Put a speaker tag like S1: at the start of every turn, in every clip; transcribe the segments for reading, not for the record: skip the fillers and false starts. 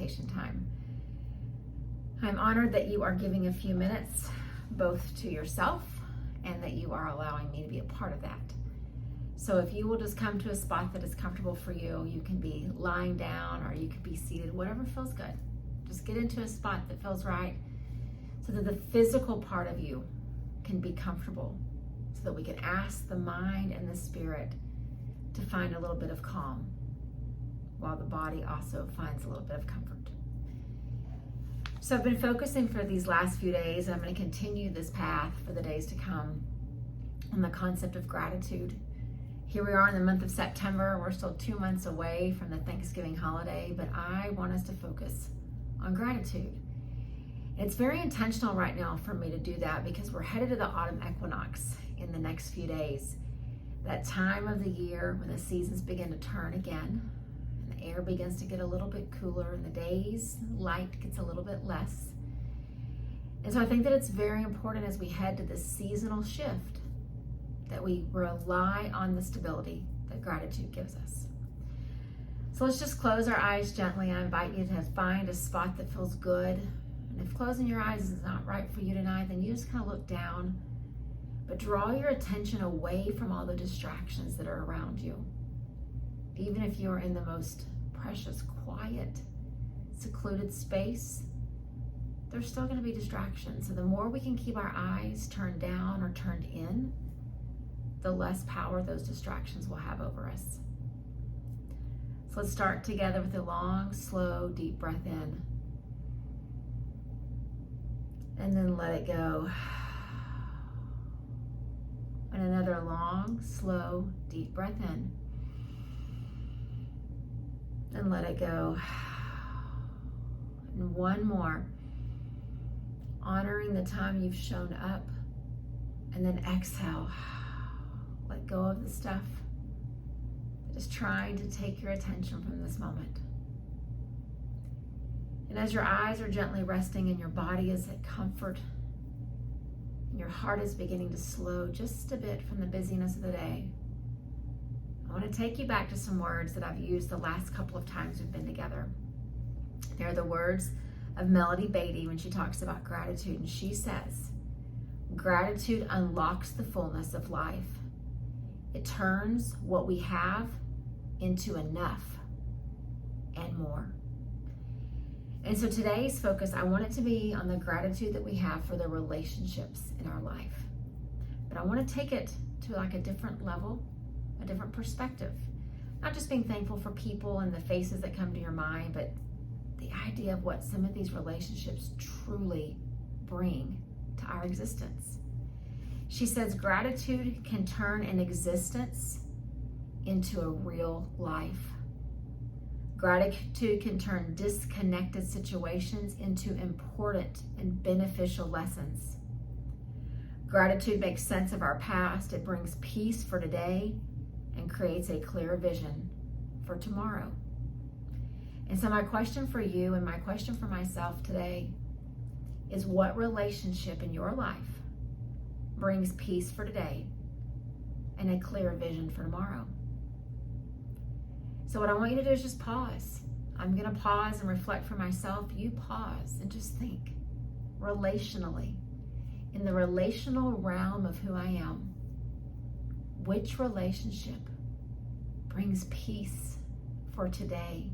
S1: meditation time. I'm honored that you are giving a few minutes both to yourself and that you are allowing me to be a part of that. So if you will just come to a spot that is comfortable for you, you can be lying down or you could be seated, whatever feels good. Just get into a spot that feels right so that the physical part of you can be comfortable, so that we can ask the mind and the spirit to find a little bit of calm while the body also finds a little bit of comfort. So I've been focusing for these last few days, and I'm going to continue this path for the days to come, on the concept of gratitude. Here we are in the month of September. We're still 2 months away from the Thanksgiving holiday, but I want us to focus on gratitude. It's very intentional right now for me to do that because we're headed to the autumn equinox in the next few days. That time of the year when the seasons begin to turn again, and the air begins to get a little bit cooler, and the days, light gets a little bit less. And so I think that it's very important as we head to this seasonal shift that we rely on the stability that gratitude gives us. So let's just close our eyes gently. I invite you to find a spot that feels good. And if closing your eyes is not right for you tonight, then you just kind of look down, but draw your attention away from all the distractions that are around you. Even if you are in the most precious, quiet, secluded space, there's still going to be distractions. So the more we can keep our eyes turned down or turned in, the less power those distractions will have over us. So let's start together with a long, slow, deep breath in. And then let it go. And another long, slow, deep breath in. And let it go. And one more. Honoring the time you've shown up. And then exhale. Let go of the stuff that is trying to take your attention from this moment. And as your eyes are gently resting and your body is at comfort, and your heart is beginning to slow just a bit from the busyness of the day, I want to take you back to some words that I've used the last couple of times we've been together. They're the words of Melody Beatty when she talks about gratitude, and she says, "Gratitude unlocks the fullness of life. It turns what we have into enough and more." And so today's focus, I want it to be on the gratitude that we have for the relationships in our life. But I want to take it to like a different level, a different perspective. Not just being thankful for people and the faces that come to your mind, but the idea of what some of these relationships truly bring to our existence. She says gratitude can turn an existence into a real life. Gratitude can turn disconnected situations into important and beneficial lessons. Gratitude makes sense of our past. It brings peace for today and creates a clear vision for tomorrow. And so my question for you and my question for myself today is, what relationship in your life brings peace for today and a clear vision for tomorrow? So what I want you to do is just pause. I'm going to pause and reflect for myself. You pause and just think relationally, in the relational realm of who I am, which relationship brings peace for today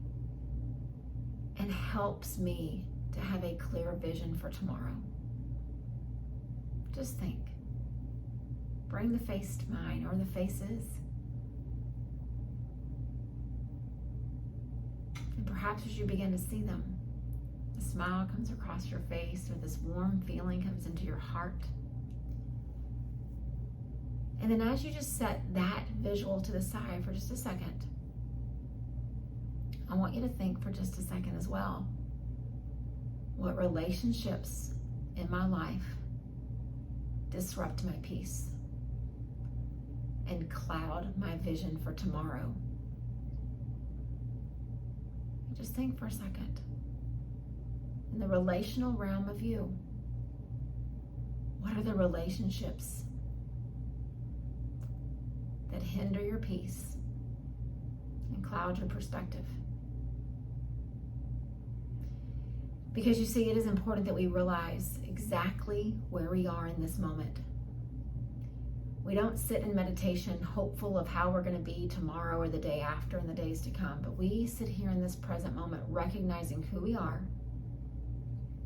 S1: and helps me to have a clear vision for tomorrow? Just think. Bring the face to mind, or the faces. And perhaps as you begin to see them, a smile comes across your face, or this warm feeling comes into your heart. And then as you just set that visual to the side for just a second, I want you to think for just a second as well, what relationships in my life disrupt my peace and cloud my vision for tomorrow? Just think for a second. In the relational realm of you, what are the relationships that hinder your peace and cloud your perspective? Because you see, it is important that we realize exactly where we are in this moment. We don't sit in meditation hopeful of how we're going to be tomorrow or the day after and the days to come, but we sit here in this present moment recognizing who we are,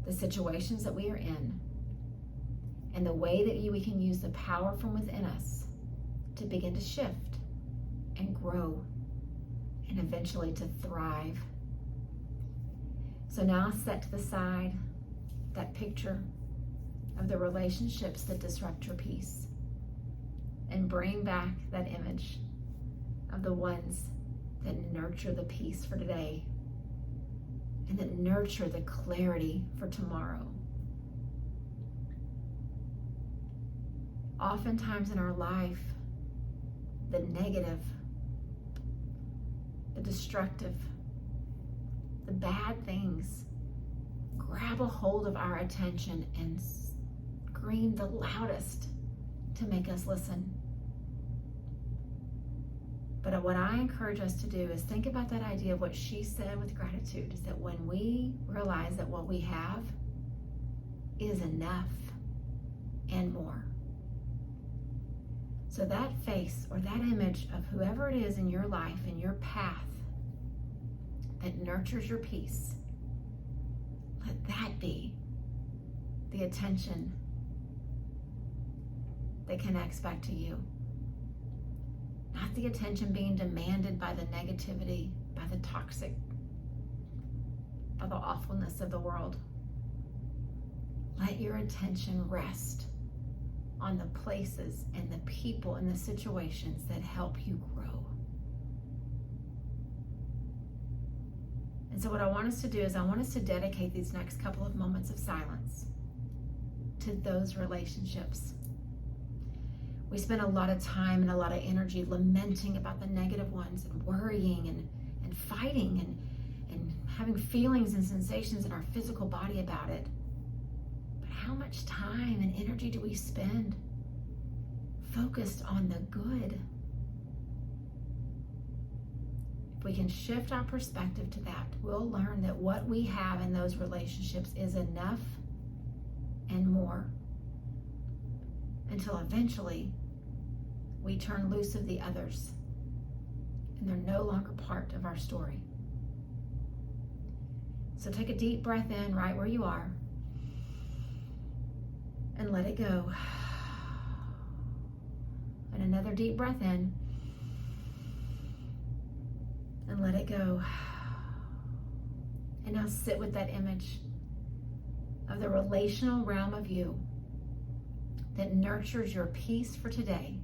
S1: the situations that we are in, and the way that we can use the power from within us to begin to shift and grow and eventually to thrive. So now set to the side that picture of the relationships that disrupt your peace and bring back that image of the ones that nurture the peace for today and that nurture the clarity for tomorrow. Oftentimes in our life, the negative, the destructive, the bad things grab a hold of our attention and scream the loudest to make us listen. But what I encourage us to do is think about that idea of what she said with gratitude, is that when we realize that what we have is enough and more. So that face or that image of whoever it is in your life, in your path, that nurtures your peace, let that be the attention that connects back to you. Not the attention being demanded by the negativity, by the toxic, by the awfulness of the world. Let your attention rest on the places and the people and the situations that help you grow. And so what I want us to do is I want us to dedicate these next couple of moments of silence to those relationships. We spend a lot of time and a lot of energy lamenting about the negative ones and worrying and fighting and having feelings and sensations in our physical body about it. But how much time and energy do we spend focused on the good? If we can shift our perspective to that, we'll learn that what we have in those relationships is enough and more, until eventually we turn loose of the others and they're no longer part of our story. So take a deep breath in right where you are and let it go. And another deep breath in and let it go. And now sit with that image of the relational realm of you that nurtures your peace for today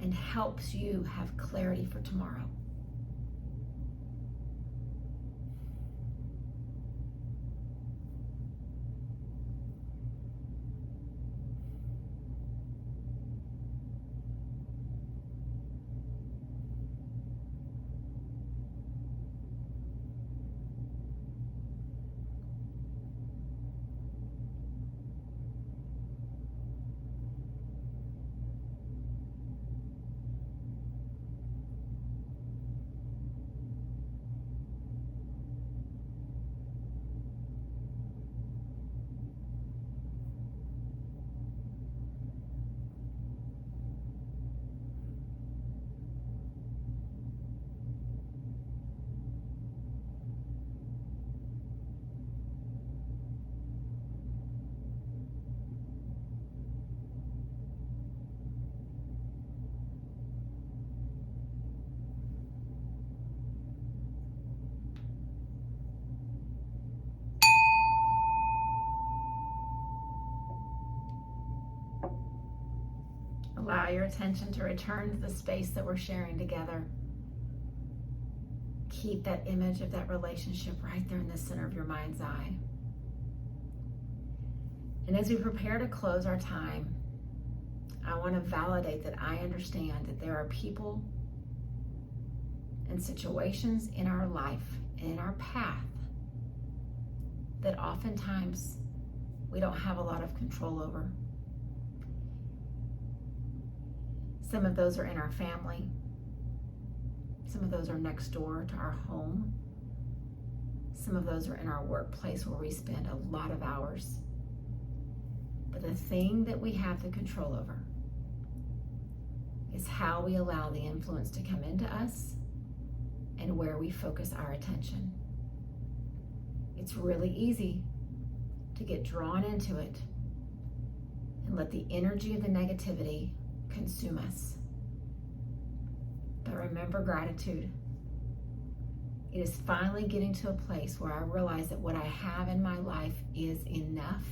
S1: and helps you have clarity for tomorrow. Allow your attention to return to the space that we're sharing together. Keep that image of that relationship right there in the center of your mind's eye. And as we prepare to close our time, I want to validate that I understand that there are people and situations in our life and in our path that oftentimes we don't have a lot of control over. Some of those are in our family. Some of those are next door to our home. Some of those are in our workplace where we spend a lot of hours. But the thing that we have the control over is how we allow the influence to come into us and where we focus our attention. It's really easy to get drawn into it and let the energy of the negativity consume us. But remember gratitude. It is finally getting to a place where I realize that what I have in my life is enough,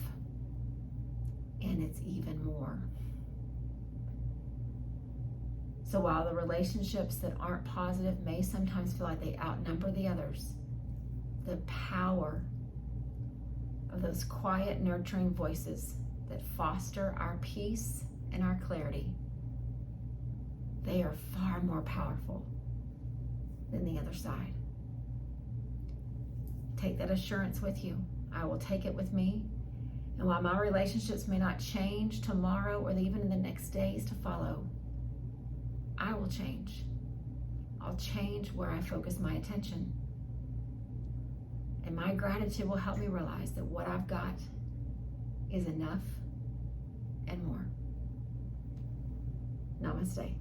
S1: and it's even more. So while the relationships that aren't positive may sometimes feel like they outnumber the others, the power of those quiet, nurturing voices that foster our peace and our clarity, they are far more powerful than the other side. Take that assurance with you. I will take it with me. And while my relationships may not change tomorrow or even in the next days to follow, I will change. I'll change where I focus my attention. And my gratitude will help me realize that what I've got is enough and more. Namaste.